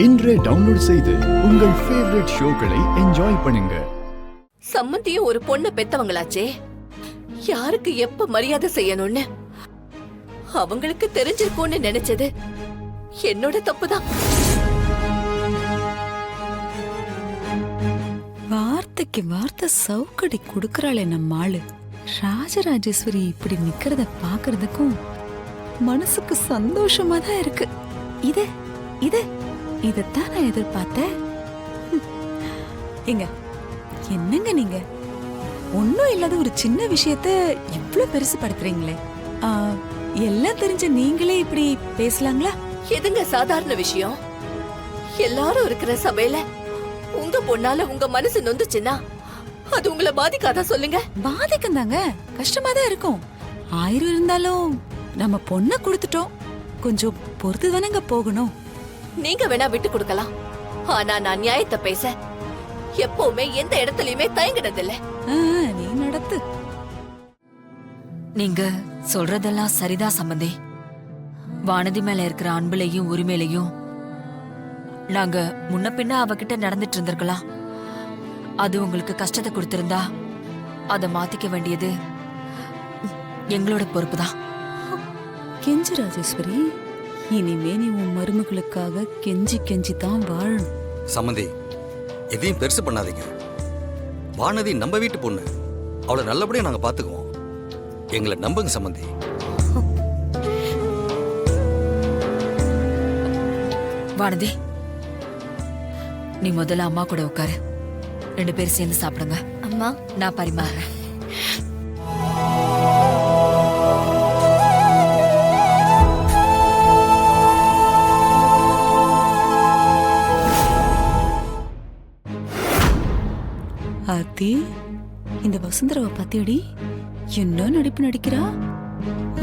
இன்றே டவுன்லோட் செய்து உங்கள் ஃபேவரட் ஷோக்களை என்ஜாய் பண்ணுங்க. சம்மந்தியும் ஒரு பொண்ணை பெத்தவங்களாச்சே, யாருக்கு எப்ப மரியாதை செய்யணும்னு அவங்களுக்கு தெரிஞ்சிருக்கும்னு நினைச்சது என்னோட தப்புதான். வார்த்தைக்கு வார்த்தை சவுக்கடி கொடுக்கறாளே நம்ம ஆளு. ராஜராஜேஸ்வரி இப்படி நிக்கிறத பாக்குறதுக்கும் மனசுக்கு சந்தோஷமா தான் இருக்கு. இதத்தான் நான் எதிர்பார்த்தேன். எங்க என்னங்க நீங்க ஒன்னும் இல்லாத ஒரு சின்ன விஷயத்த இவ்வளவு பெருசு படுத்துறீங்களே. எல்லாம் தெரிஞ்ச நீங்களே இப்படி பேசலாங்களா? எதுங்க சாதாரண விஷயம்? எல்லாரும் இருக்கிற சபையில உங்க பொண்ணால உங்க மனசு நொந்துச்சுன்னா அது உங்களை பாதிக்காதா சொல்லுங்க? பாதிக்கும் தாங்க, கஷ்டமா தான் இருக்கும். 1000 இருந்தாலும் நம்ம பொண்ண கொடுத்துட்டோம், கொஞ்சம் பொறுத்து தானங்க போகணும். நீங்க வேணா விட்டு கொடுக்கலாம், ஆனா நான் நியாயத்தை பேச எப்பவுமே எந்த இடத்துலயுமே தயங்கினதில்ல. நீ நடத்து. நீங்க சொல்றதெல்லாம் சரிதான் சம்பந்தி. வானதி மேல இருக்கிற அன்புலையும் உரிமையிலையும் நாங்க முன்ன பின்ன அவகிட்ட நடந்துட்டு இருந்திருக்கலாம். அது உங்களுக்கு கஷ்டத்தை கொடுத்திருந்தா அதை மாத்திக்க வேண்டியது எங்களோட பொறுப்புதான். கெஞ்சி ராஜேஸ்வரி, இனிமே நீ உன் மருமகளுக்காக கெஞ்சி கெஞ்சி தான் வாழணும். சம்மந்தி, எதையும் பெருசு பண்ணாதீங்க. வானதி நம்ம வீட்டு பொண்ணு, அவளை நல்லபடியா நாங்க பாத்துக்குவோம். எங்களை நம்புங்க சம்மந்தி. வானதி, நீ முதல்ல அம்மா கூட உட்காரு. 2 பேரும் சேர்ந்து சாப்பிடுங்க. அம்மா, நான் பரிமாறேன். ஆத்தி, இந்த வசுந்தரவை பாத்தியடி என்ன நடிப்பு நடிக்கிறா.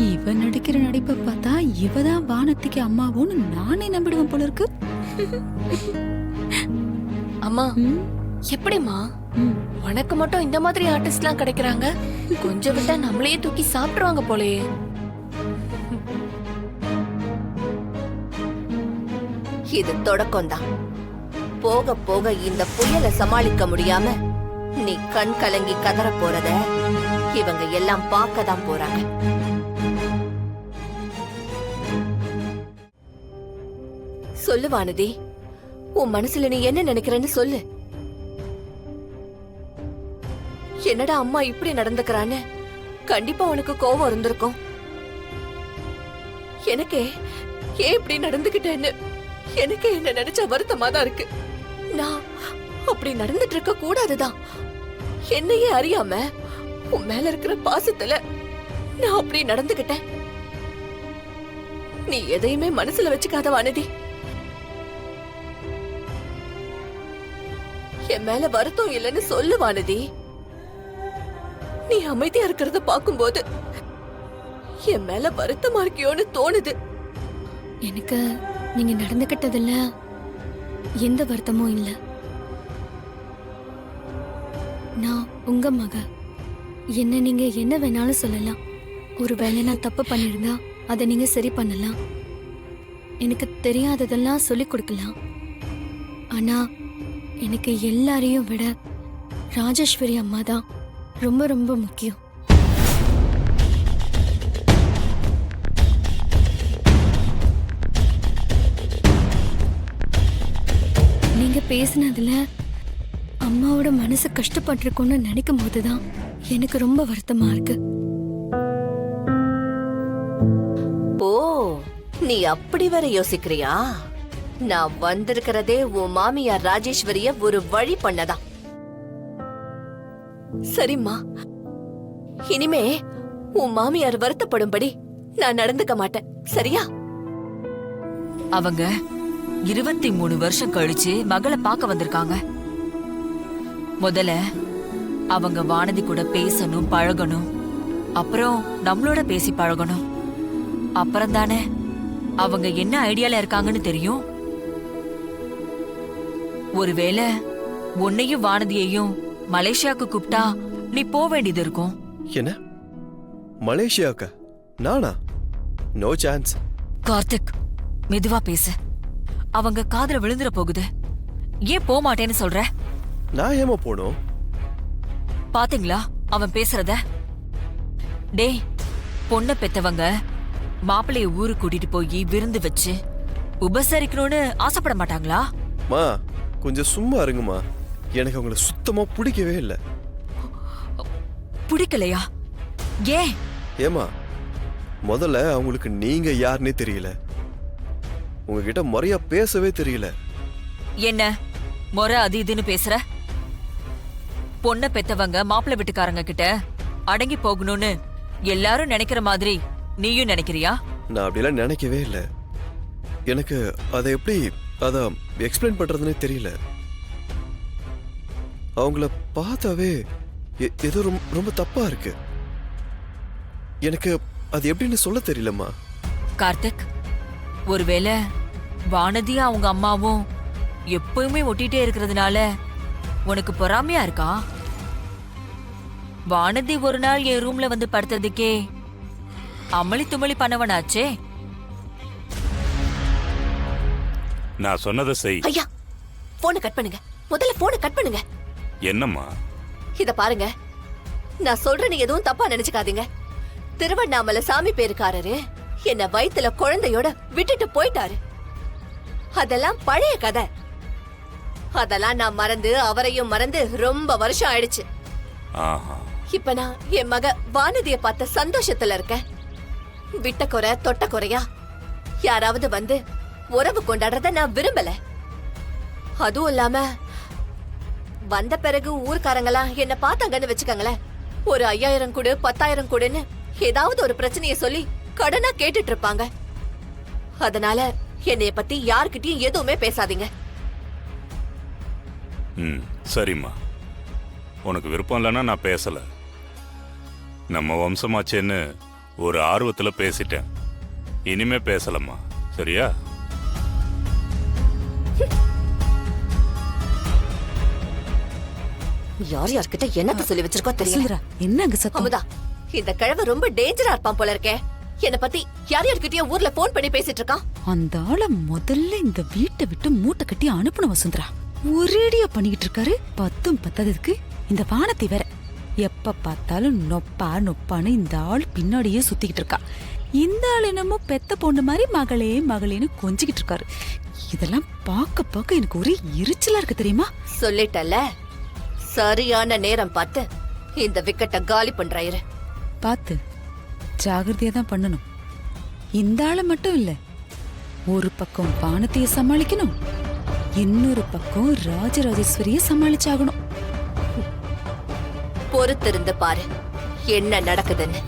இவ நடிக்கிற நடிப்பை பார்த்தா இவதான் வானத்திக்கு அம்மாவும் நானே நம்பிடுவேன் போல இருக்கு. அம்மா எப்படிமா உனக்கு மட்டும் இந்த மாதிரி ஆர்டிஸ்ட் எல்லாம் கிடைக்கிறாங்க? கொஞ்சம் விட்டா நம்மளையே தூக்கி சாப்பிடுவாங்க போலயே. இது தொடக்கம்தான். போக போக இந்த புயலை சமாளிக்க முடியாம நீ கண் கலங்கி கதற போறத இவங்க எல்லாம் பார்க்கதான் போறாங்க. சொல்லு வானதி, உன் மனசுல நீ என்ன நினைக்கிறன்னு சொல்லு. என்னடா அம்மா இப்படி நடந்துக்கிறான்னு கண்டிப்பா உனக்கு கோபம் இருந்திருக்கும். எனக்கே ஏன் இப்படி நடந்துகிட்டேன்னு எனக்கு என்ன நினைச்ச வருத்தமா தான் இருக்கு. நான் அப்படி நடந்துட்டு இருக்க கூடாதுதான். என்னையே அறியாம உன் மேல இருக்கிற பாசத்துல நான் அப்படி நடந்துகிட்டேன். நீ எதையுமே மனசுல வச்சுக்காத வானதி. என் மேல வருத்தம் இல்லைன்னு சொல்லு வானதி. நீ அமைதியா இருக்கிறத பாக்கும்போது என் மேல வருத்தமா இருக்கியோன்னு தோணுது. எனக்கு நீங்க நடந்துகிட்டதுல எந்த வருத்தமும் இல்ல. நான் உங்க மக. என்ன நீங்க என்ன வேணாலும் சொல்லலாம். ஒருவேளை நான் தப்பு பண்ணிருந்தா அதை நீங்க சரி பண்ணலாம். எனக்கு தெரியாததெல்லாம் சொல்லி கொடுக்கலாம். ஆனா எனக்கு எல்லாரையும் விட ராஜேஸ்வரி அம்மா தான் ரொம்ப ரொம்ப முக்கியம். நீங்க பேசினதுல அம்மாவோட மனசு கஷ்டப்பட்டிருக்கும்னு நினைக்கும் போதுதான் எனக்கு ரொம்ப வருத்தமா இருக்கு. ஓ, நீ அப்படி வர யோசிக்கிறியா? நான் வந்திருக்கிறதே உன் மாமியார் ராஜேஸ்வரிய ஒரு வழி பண்ணதான். சரிம்மா, இனிமே உன் மாமியார் வருத்தப்படும்படி நான் நடந்துக்க மாட்டேன், சரியா? அவங்க 23 வருஷம் கழிச்சு மகளை பார்க்க வந்திருக்காங்க. முதல்ல அவங்க வானதி கூட பேசணும், பழகணும். அப்புறம் நம்மளோட பேசி பழகணும். அப்புறம் தானே அவங்க என்ன ஐடியால இருக்காங்கன்னு தெரியும். ஒருவேளை உன்னையும் வானதியையும் மலேசியாவுக்கு கூப்பிட்டா நீ போக வேண்டியது இருக்கும். என்ன மலேசியாவுக்கு? நானா? No chance. கார்த்திக், மெதுவா பேசு. அவங்க காதுல விழுந்துற போகுது. ஏன் போக மாட்டேன்னு சொல்ற? நான் ஏமா போனோம்? பாத்தீங்களா அவன் பேசுறத? டேய், பொண்ண பெத்தவங்க மாப்பிள்ளைய ஊருக்கு கூட்டிட்டு போய் விருந்து வச்சு உபசரிக்கணும்னு ஆசைப்பட மாட்டாங்களா? மா கொஞ்சம் சும்மா இருங்கம்மா. எனக்கு அவங்கள சுத்தமா பிடிக்கவே இல்லை. பிடிக்கலையா? ஏன்? ஏமா முதல்ல அவங்களுக்கு நீங்க யாருன்னே தெரியல. உங்ககிட்ட முறையா பேசவே தெரியல. என்ன முறை அது இதுன்னு பேசுற? பொண்ண பெத்தவங்க மாப்பிள்ளை வீட்டுக்காரங்க கிட்ட அடங்கி போகணும்னு எல்லாரும் நினைக்கிற மாதிரி நீயும் நினைக்கிறியா? நான் அப்படிலாம் நினைக்கவே இல்லை. எனக்கு அதை எப்படி அதை எக்ஸ்பிளைன் பண்றதுன்னே தெரியல. அவங்கள பார்த்தாவே ஏதோ ரொம்ப தப்பா இருக்கு. எனக்கு அது எப்படின்னு சொல்ல தெரியலம்மா. கார்த்திக், ஒருவேளை வானதியும் அவங்க அம்மாவும் எப்பவுமே ஒட்டிட்டே இருக்கிறதுனால உனக்கு பொறாமையா இருக்கா? வானதி ஒரு நாள் என் ரூம்ல வந்து படுத்ததுக்கே அமளி துமளி பண்ணவனாச்சே. நான் சொன்னதை செய். ஐயா, போனை கட் பண்ணுங்க. முதல்ல போனை கட் பண்ணுங்க. என்னம்மா? இத பாருங்க, நான் சொல்றேன்னு எதுவும் தப்பா நினைச்சுக்காதீங்க. திருவண்ணாமலை சாமி பேருக்காரரு என்ன வயித்துல குழந்தையோட விட்டுட்டு போயிட்டாரு. அதெல்லாம் பழைய கதை. அதெல்லாம் நான் மறந்து அவரையும் மறந்து ரொம்ப வருஷம் ஆயிடுச்சு. ஆஹா. இப்ப நான் என் மக வானதிய பார்த்த சந்தோஷத்துல இருக்கேன். விட்ட குறை தொட்ட குறையா யாராவது வந்து உறவு கொண்டாடுறத நான் விரும்பல. அதுவும் இல்லாம வந்த பிறகு ஊர்க்காரங்களா என்ன பார்த்தாங்கன்னு வச்சுக்கங்களேன், ஒரு 5000 கொடு 10,000 கொடுன்னு ஏதாவது ஒரு பிரச்சனைய சொல்லி கடனா கேட்டுட்டு இருப்பாங்க. அதனால என்னைய பத்தி யார்கிட்டயும் எதுவுமே பேசாதீங்க. ம், சரிம்மா. உனக்கு விருப்பம் இல்லைன்னா நான் பேசல. நம்ம வம்சமாச்சேன்னு ஒரு ஆர்வத்துல பேசிட்டேன். இனிமே பேசலம்மா, சரியா? யார் யார்கிட்ட என்னத்த சொல்லி வச்சிருக்கோ தெரியல. வசுந்தரா, என்ன அங்க சத்தம்? அமுதா, இந்த கிழவ ரொம்ப டேஞ்சரா இருப்பான் போல இருக்கே. என்ன பத்தி யார் யார்கிட்டயும் ஊர்ல போன் பண்ணி பேசிட்டு இருக்கான். அந்த ஆள முதல்ல இந்த வீட்டை விட்டு மூட்டை கட்டி அனுப்பணும் வசுந்தரா. ஒரேடியா பண்ணிக்கிட்டு இருக்காரு. 10 பத்தாததுக்கு இந்த வானத்தை வேற எப்ப பார்த்தாலும் நொப்பா நொப்பான்னு இந்த ஆள் பின்னாடியே சுத்திக்கிட்டு இருக்கா. இந்த ஆள் என்னமோ பெத்த பொண்ணு மாதிரி மகளே மகளேன்னு கொஞ்சிக்கிட்டு இருக்காரு. இதெல்லாம் பார்க்க பார்க்க எனக்கு ஒரே எரிச்சலா இருக்கு தெரியுமா? சொல்லிட்டல, சரியான நேரம் பார்த்து இந்த விக்கெட்ட காலி பண்றாயிரு. பார்த்து ஜாகிரதையா தான் பண்ணணும். இந்த ஆளை மட்டும் இல்ல, ஒரு பக்கம் வானத்தைய சமாளிக்கணும், இன்னொரு பக்கம் ராஜராஜேஸ்வரிய சமாளிச்சாகணும். பொறுத்திருந்து பாரு என்ன நடக்குதுன்னு.